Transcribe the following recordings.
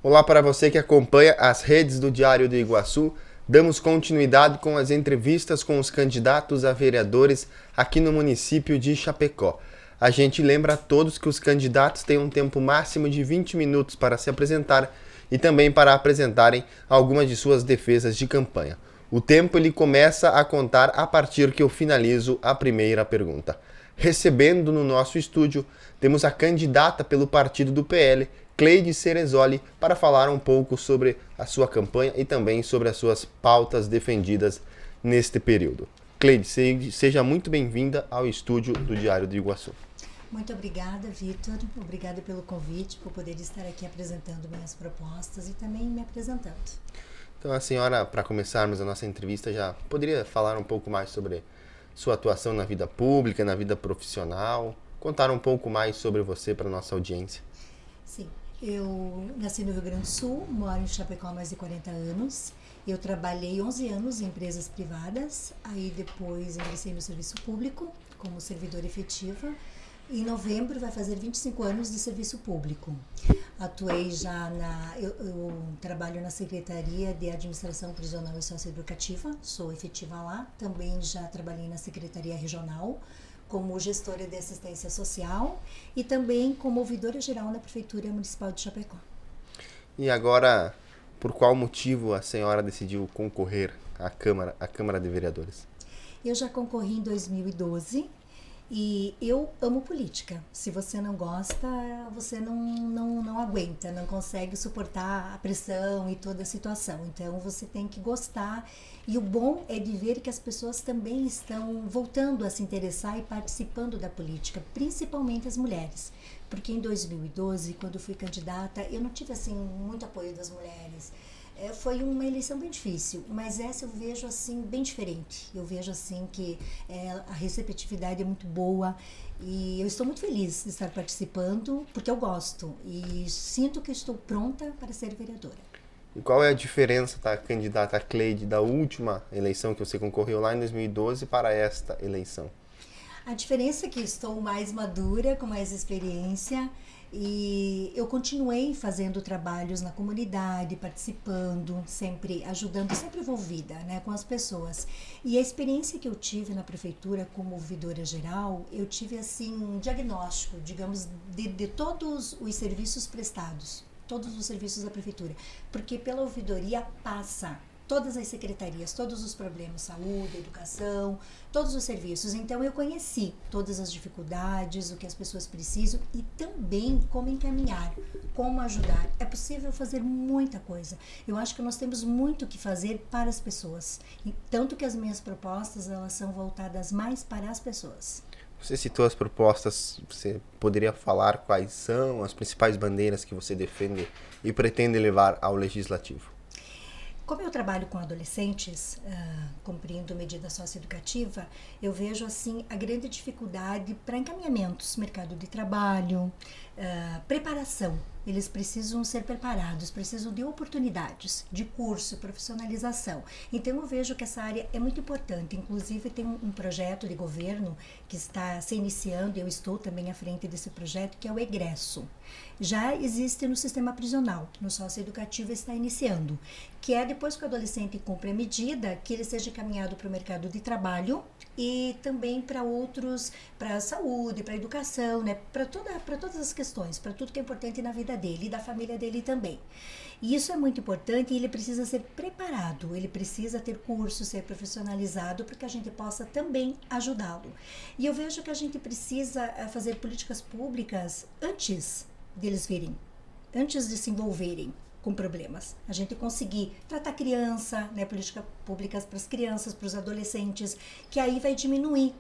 Olá para você que acompanha as redes do Diário do Iguaçu. Damos continuidade com as entrevistas com os candidatos a vereadores aqui no município de Chapecó. A gente lembra a todos que os candidatos têm um tempo máximo de 20 minutos para se apresentar e também para apresentarem algumas de suas defesas de campanha. O tempo ele começa a contar a partir que eu finalizo a primeira pergunta. Recebendo no nosso estúdio, temos a candidata pelo partido do PL, Cleide Ceresoli, para falar um pouco sobre a sua campanha e também sobre as suas pautas defendidas neste período. Cleide, seja muito bem-vinda ao estúdio do Diário do Iguaçu. Muito obrigada, Vitor. Obrigada pelo convite, por poder estar aqui apresentando minhas propostas e também me apresentando. Então, a senhora, para começarmos a nossa entrevista, já poderia falar um pouco mais sobre sua atuação na vida pública, na vida profissional, contar um pouco mais sobre você para a nossa audiência? Sim, eu nasci no Rio Grande do Sul, moro em Chapecó há mais de 40 anos. Eu trabalhei 11 anos em empresas privadas, aí depois ingressei no serviço público como servidora efetiva. Em novembro vai fazer 25 anos de serviço público. Atuei já eu trabalho na Secretaria de Administração Prisional e Socioeducativa, sou efetiva lá. Também já trabalhei na Secretaria Regional como gestora de assistência social e também como ouvidora geral na Prefeitura Municipal de Chapecó. E agora, por qual motivo a senhora decidiu concorrer à Câmara de Vereadores? Eu já concorri em 2012. E eu amo política. Se você não gosta, você não aguenta, não consegue suportar a pressão e toda a situação. Então você tem que gostar. E o bom é de ver que as pessoas também estão voltando a se interessar e participando da política, principalmente as mulheres. Porque em 2012, quando fui candidata, eu não tive assim muito apoio das mulheres. Foi uma eleição bem difícil, mas essa eu vejo assim bem diferente. Eu vejo assim que a receptividade é muito boa e eu estou muito feliz de estar participando porque eu gosto e sinto que estou pronta para ser vereadora. E qual é a diferença da candidata Cleide da última eleição que você concorreu lá em 2012 para esta eleição? A diferença é que estou mais madura, com mais experiência. E eu continuei fazendo trabalhos na comunidade, participando, sempre ajudando, sempre envolvida, né, com as pessoas. E a experiência que eu tive na prefeitura como ouvidora geral, eu tive assim um diagnóstico, digamos, de todos os serviços prestados, todos os serviços da prefeitura, porque pela ouvidoria passa todas as secretarias, todos os problemas, saúde, educação, todos os serviços. Então eu conheci todas as dificuldades, o que as pessoas precisam e também como encaminhar, como ajudar. É possível fazer muita coisa. Eu acho que nós temos muito o que fazer para as pessoas. E tanto que as minhas propostas, elas são voltadas mais para as pessoas. Você citou as propostas, você poderia falar quais são as principais bandeiras que você defende e pretende levar ao Legislativo? Como eu trabalho com adolescentes, cumprindo medida socioeducativa, eu vejo assim a grande dificuldade para encaminhamentos, mercado de trabalho, preparação. Eles precisam ser preparados, precisam de oportunidades, de curso, profissionalização. Então eu vejo que essa área é muito importante. Inclusive tem um projeto de governo que está se iniciando, e eu estou também à frente desse projeto, que é o egresso. Já existe no sistema prisional, no socioeducativo está iniciando, que é depois que o adolescente cumpre a medida, que ele seja encaminhado para o mercado de trabalho e também para outros, para a saúde, para a educação, né? Para todas as questões, para tudo que é importante na vida dele e da família dele também. E isso é muito importante e ele precisa ser preparado, ele precisa ter curso, ser profissionalizado para que a gente possa também ajudá-lo. E eu vejo que a gente precisa fazer políticas públicas antes deles virem, antes de se envolverem com problemas. A gente conseguir tratar criança, né, políticas públicas para as crianças, para os adolescentes, que aí vai diminuir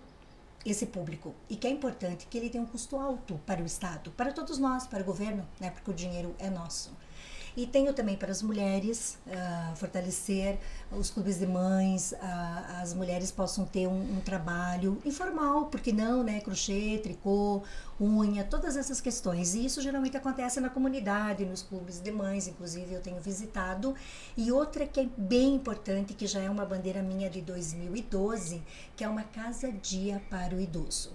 esse público. E que é importante que ele tenha um custo alto para o Estado, para todos nós, para o governo, né, porque o dinheiro é nosso. E tenho também para as mulheres, fortalecer os clubes de mães, as mulheres possam ter um trabalho informal, porque não, né? Crochê, tricô, unha, todas essas questões. E isso geralmente acontece na comunidade, nos clubes de mães, inclusive eu tenho visitado. E outra que é bem importante, que já é uma bandeira minha de 2012, que é uma casa-dia para o idoso.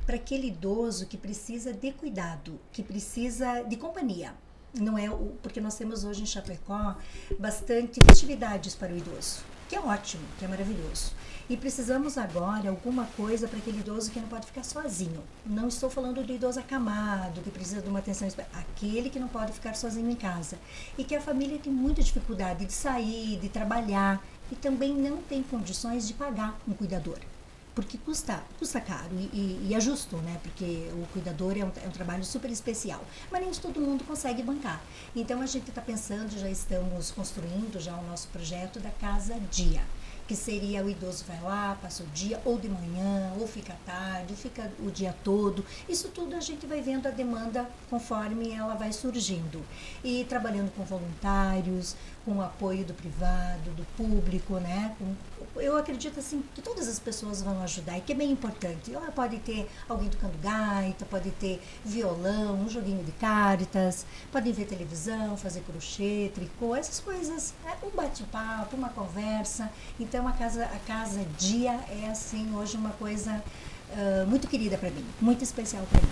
Para aquele idoso que precisa de cuidado, que precisa de companhia. Não é porque nós temos hoje em Chapecó bastante festividades para o idoso, que é ótimo, que é maravilhoso. E precisamos agora alguma coisa para aquele idoso que não pode ficar sozinho. Não estou falando do idoso acamado, que precisa de uma atenção especial. Aquele que não pode ficar sozinho em casa. E que a família tem muita dificuldade de sair, de trabalhar. E também não tem condições de pagar um cuidador. Porque custa caro e é justo, né? Porque o cuidador é um trabalho super especial. Mas nem todo mundo consegue bancar. Então a gente está pensando, já estamos construindo já o nosso projeto da Casa Dia. Que seria o idoso vai lá, passa o dia, ou de manhã, ou fica tarde, fica o dia todo. Isso tudo a gente vai vendo a demanda conforme ela vai surgindo. E trabalhando com voluntários, com o apoio do privado, do público, né? Eu acredito assim que todas as pessoas vão ajudar e que é bem importante. Pode ter alguém tocando gaita, pode ter violão, um joguinho de cartas, podem ver televisão, fazer crochê, tricô, essas coisas, né? Um bate-papo, uma conversa. Então a casa dia é assim hoje uma coisa muito querida para mim, muito especial para mim.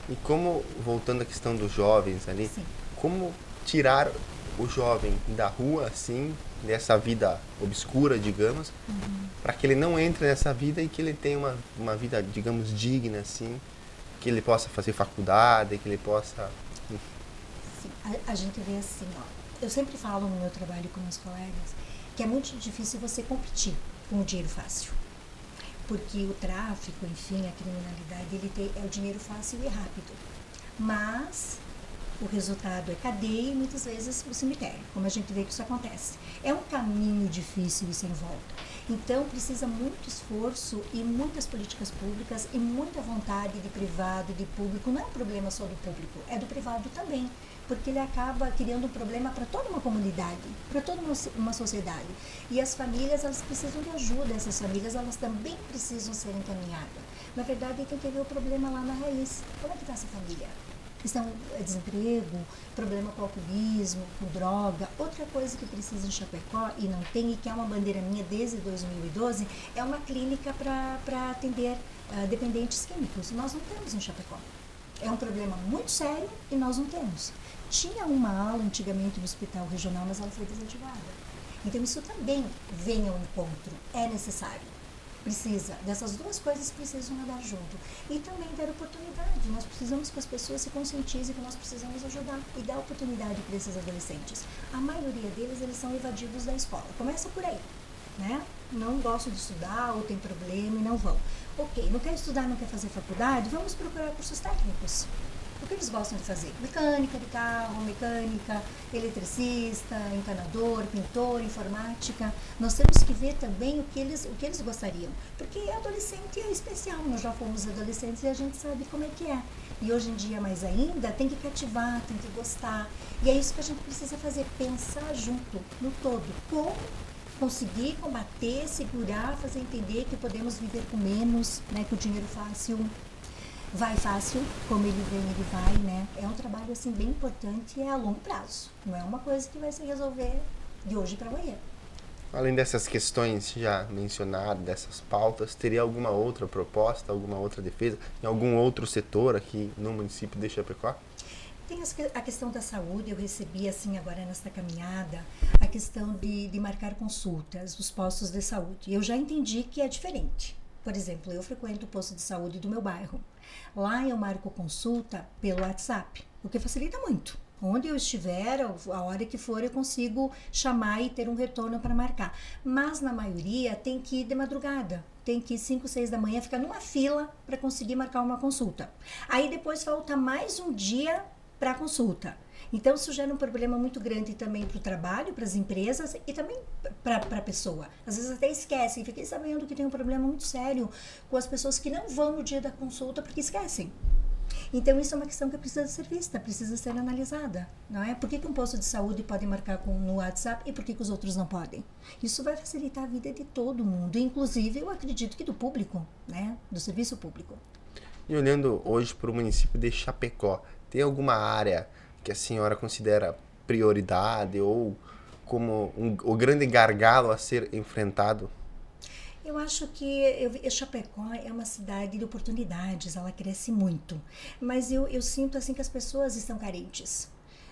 E como, voltando à questão dos jovens ali, Sim. como tirar o jovem da rua, assim, dessa vida obscura, digamos, para que ele não entre nessa vida e que ele tenha uma vida, digamos, digna, assim, que ele possa fazer faculdade, que ele possa... Sim, a gente vê assim, ó, eu sempre falo no meu trabalho com meus colegas que é muito difícil você competir com o dinheiro fácil. Porque o tráfico, enfim, a criminalidade, é o dinheiro fácil e rápido. Mas o resultado é cadeia e muitas vezes o cemitério, como a gente vê que isso acontece. É um caminho difícil e sem volta. Então precisa muito esforço e muitas políticas públicas e muita vontade de privado, de público. Não é um problema só do público, é do privado também. Porque ele acaba criando um problema para toda uma comunidade, para toda uma sociedade. E as famílias, elas precisam de ajuda, essas famílias, elas também precisam ser encaminhadas. Na verdade, tem que ver o problema lá na raiz. Como é que está essa família? Questão desemprego, problema com alcoolismo, com droga. Outra coisa que precisa em Chapecó e não tem, e que é uma bandeira minha desde 2012, é uma clínica para atender dependentes químicos. Nós não temos em Chapecó. É um problema muito sério e nós não temos. Tinha uma ala antigamente no hospital regional, mas ela foi desativada. Então isso também vem ao encontro, é necessário. Precisa, dessas duas coisas precisam andar junto. E também dar oportunidade. Nós precisamos que as pessoas se conscientizem que nós precisamos ajudar e dar oportunidade para esses adolescentes. A maioria deles, eles são evadidos da escola. Começa por aí, né? Não gostam de estudar ou tem problema e não vão. Ok, não quer estudar, não quer fazer faculdade, vamos procurar cursos técnicos. O que eles gostam de fazer? Mecânica de carro, mecânica, eletricista, encanador, pintor, informática. Nós temos que ver também o que eles gostariam. Porque adolescente é especial, nós já fomos adolescentes e a gente sabe como é que é. E hoje em dia, mais ainda, tem que cativar, tem que gostar. E é isso que a gente precisa fazer, pensar junto, no todo. Como conseguir combater, segurar, fazer entender que podemos viver com menos, né, que o dinheiro fácil vai fácil, como ele vem, ele vai, né? É um trabalho assim bem importante e é a longo prazo. Não é uma coisa que vai se resolver de hoje para amanhã. Além dessas questões já mencionadas, dessas pautas, teria alguma outra proposta, alguma outra defesa, em algum outro setor aqui no município de Chapecó? Tem a questão da saúde, eu recebi assim agora nesta caminhada, a questão de marcar consultas, os postos de saúde. Eu já entendi que é diferente. Por exemplo, eu frequento o posto de saúde do meu bairro. Lá eu marco consulta pelo WhatsApp, o que facilita muito. Onde eu estiver, a hora que for, eu consigo chamar e ter um retorno para marcar. Mas na maioria tem que ir de madrugada. Tem que ir 5, 6 da manhã, ficar numa fila para conseguir marcar uma consulta. Aí depois falta mais um dia para a consulta. Então isso gera um problema muito grande também para o trabalho, para as empresas e também para a pessoa. Às vezes até esquecem. Fiquei sabendo que tem um problema muito sério com as pessoas que não vão no dia da consulta porque esquecem. Então isso é uma questão que precisa ser vista, precisa ser analisada, não é? Por que um posto de saúde pode marcar no WhatsApp e por que os outros não podem? Isso vai facilitar a vida de todo mundo, inclusive eu acredito que do público, né? Do serviço público. E olhando hoje para o município de Chapecó, tem alguma área que a senhora considera prioridade ou como o grande gargalo a ser enfrentado? Eu acho que Chapecó é uma cidade de oportunidades, ela cresce muito. Mas eu sinto assim que as pessoas estão carentes.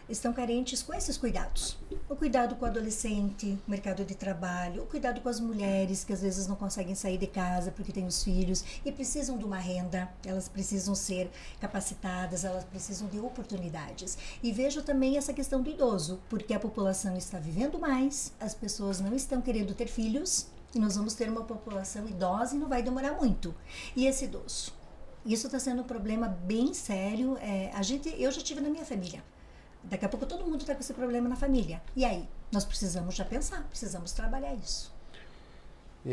estão carentes com esses cuidados. O cuidado com o adolescente, o mercado de trabalho, o cuidado com as mulheres que às vezes não conseguem sair de casa porque têm os filhos e precisam de uma renda, elas precisam ser capacitadas, elas precisam de oportunidades. E vejo também essa questão do idoso, porque a população está vivendo mais, as pessoas não estão querendo ter filhos e nós vamos ter uma população idosa e não vai demorar muito. E esse idoso? Isso está sendo um problema bem sério. Eu já tive na minha família. Daqui a pouco todo mundo está com esse problema na família. E aí? Nós precisamos já pensar, precisamos trabalhar isso. E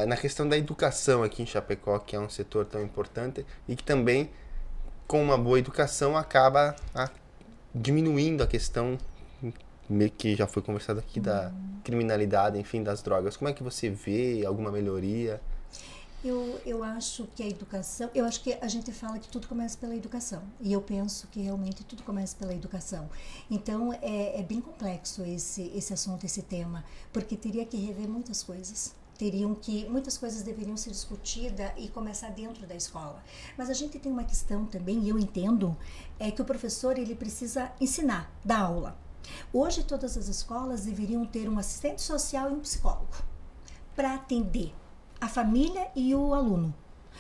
na questão da educação aqui em Chapecó, que é um setor tão importante e que também, com uma boa educação, acaba diminuindo a questão que já foi conversado aqui da criminalidade, enfim, das drogas. Como é que você vê alguma melhoria? Eu acho que a educação, eu acho que a gente fala que tudo começa pela educação, e eu penso que realmente tudo começa pela educação. Então é bem complexo esse assunto, esse tema, porque teria que rever muitas coisas. Muitas coisas deveriam ser discutidas e começar dentro da escola. Mas a gente tem uma questão também, e eu entendo, que o professor ele precisa ensinar, dar aula. Hoje todas as escolas deveriam ter um assistente social e um psicólogo para atender a família e o aluno.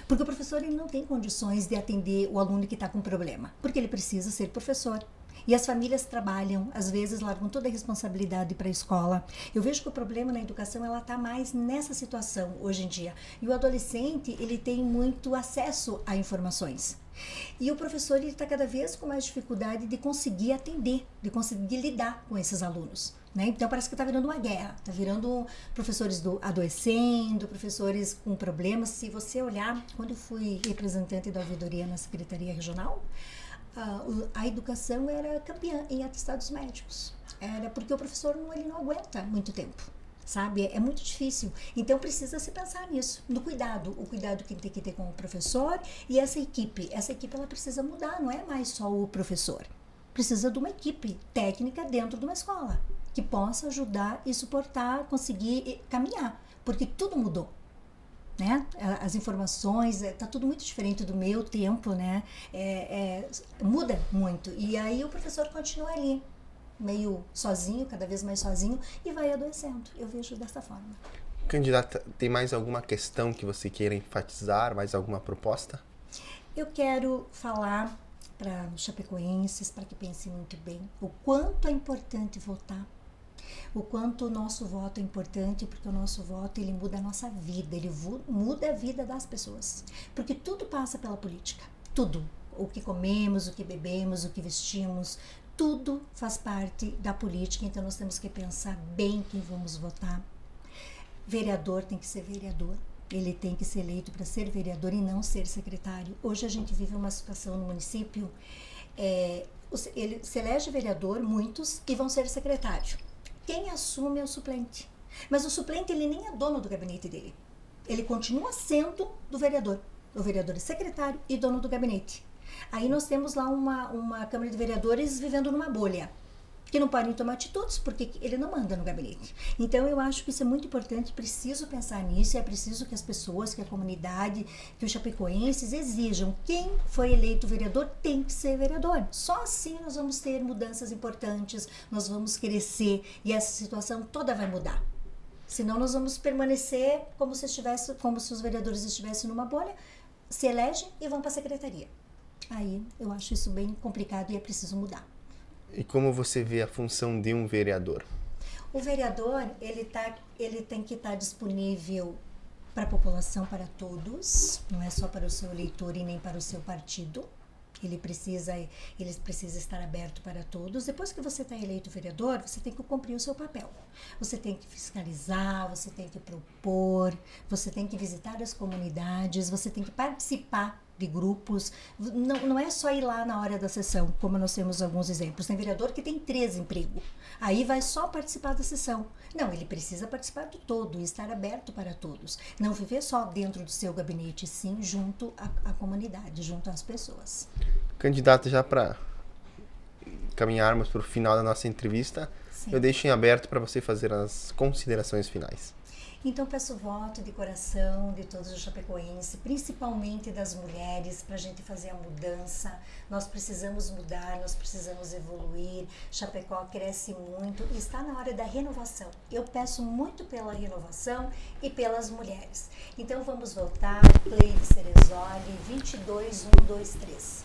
Porque o professor ele não tem condições de atender o aluno que está com problema, porque ele precisa ser professor. E as famílias trabalham, às vezes largam toda a responsabilidade para a escola. Eu vejo que o problema na educação ela está mais nessa situação hoje em dia. E o adolescente ele tem muito acesso a informações. E o professor está cada vez com mais dificuldade de conseguir atender, de conseguir lidar com esses alunos. Né? Então parece que está virando uma guerra, está virando professores adoecendo, professores com problemas. Se você olhar, quando eu fui representante da ouvidoria na Secretaria Regional, a educação era campeã em atestados médicos. Era porque o professor ele não aguenta muito tempo. Sabe? É muito difícil. Então precisa se pensar nisso, no cuidado. O cuidado que tem que ter com o professor e essa equipe. Essa equipe ela precisa mudar, não é mais só o professor. Precisa de uma equipe técnica dentro de uma escola que possa ajudar e suportar, conseguir caminhar, porque tudo mudou. Né? As informações, está tudo muito diferente do meu tempo, né? Muda muito. E aí o professor continua ali, meio sozinho, cada vez mais sozinho, e vai adoecendo. Eu vejo dessa forma. Candidata, tem mais alguma questão que você queira enfatizar? Mais alguma proposta? Eu quero falar para os chapecoenses, para que pensem muito bem, o quanto é importante votar, o quanto o nosso voto é importante, porque o nosso voto ele muda a nossa vida, ele muda a vida das pessoas, porque tudo passa pela política, tudo, o que comemos, o que bebemos, o que vestimos, tudo faz parte da política, então nós temos que pensar bem quem vamos votar. Vereador tem que ser vereador, ele tem que ser eleito para ser vereador e não ser secretário. Hoje a gente vive uma situação no município, ele se elege vereador, muitos, e vão ser secretário. Quem assume é o suplente, mas o suplente ele nem é dono do gabinete dele, ele continua sendo do vereador. O vereador é secretário e dono do gabinete. Aí nós temos lá uma Câmara de Vereadores vivendo numa bolha, que não podem tomar atitudes porque ele não manda no gabinete. Então eu acho que isso é muito importante, preciso pensar nisso, é preciso que as pessoas, que a comunidade, que os chapecoenses exijam. Quem foi eleito vereador tem que ser vereador. Só assim nós vamos ter mudanças importantes, nós vamos crescer e essa situação toda vai mudar. Senão nós vamos permanecer como se os vereadores estivessem numa bolha, se elegem e vão para a secretaria. Aí eu acho isso bem complicado e é preciso mudar. E como você vê a função de um vereador? O vereador, ele tem que estar disponível para a população, para todos, não é só para o seu eleitor e nem para o seu partido. Ele precisa estar aberto para todos. Depois que você está eleito vereador, você tem que cumprir o seu papel. Você tem que fiscalizar, você tem que propor, você tem que visitar as comunidades, você tem que participar de grupos. Não é só ir lá na hora da sessão, como nós temos alguns exemplos. Tem vereador que tem 3 empregos. Aí vai só participar da sessão. Não, ele precisa participar do todo e estar aberto para todos. Não viver só dentro do seu gabinete, sim junto à comunidade, junto às pessoas. Candidato, já para caminharmos para o final da nossa entrevista, sim, eu deixo em aberto para você fazer as considerações finais. Então peço voto de coração de todos os chapecoenses, principalmente das mulheres, para a gente fazer a mudança. Nós precisamos mudar, nós precisamos evoluir. Chapecó cresce muito e está na hora da renovação. Eu peço muito pela renovação e pelas mulheres. Então vamos votar, Cleide Ceresoli, 22123.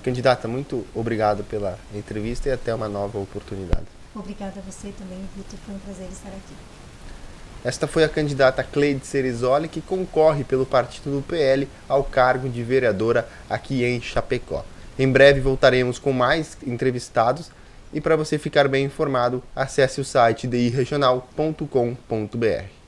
Candidata, muito obrigado pela entrevista e até uma nova oportunidade. Obrigada a você também, Vitor. Foi um prazer estar aqui. Esta foi a candidata Cleide Ceresoli, que concorre pelo partido do PL ao cargo de vereadora aqui em Chapecó. Em breve voltaremos com mais entrevistados e para você ficar bem informado, acesse o site diregional.com.br.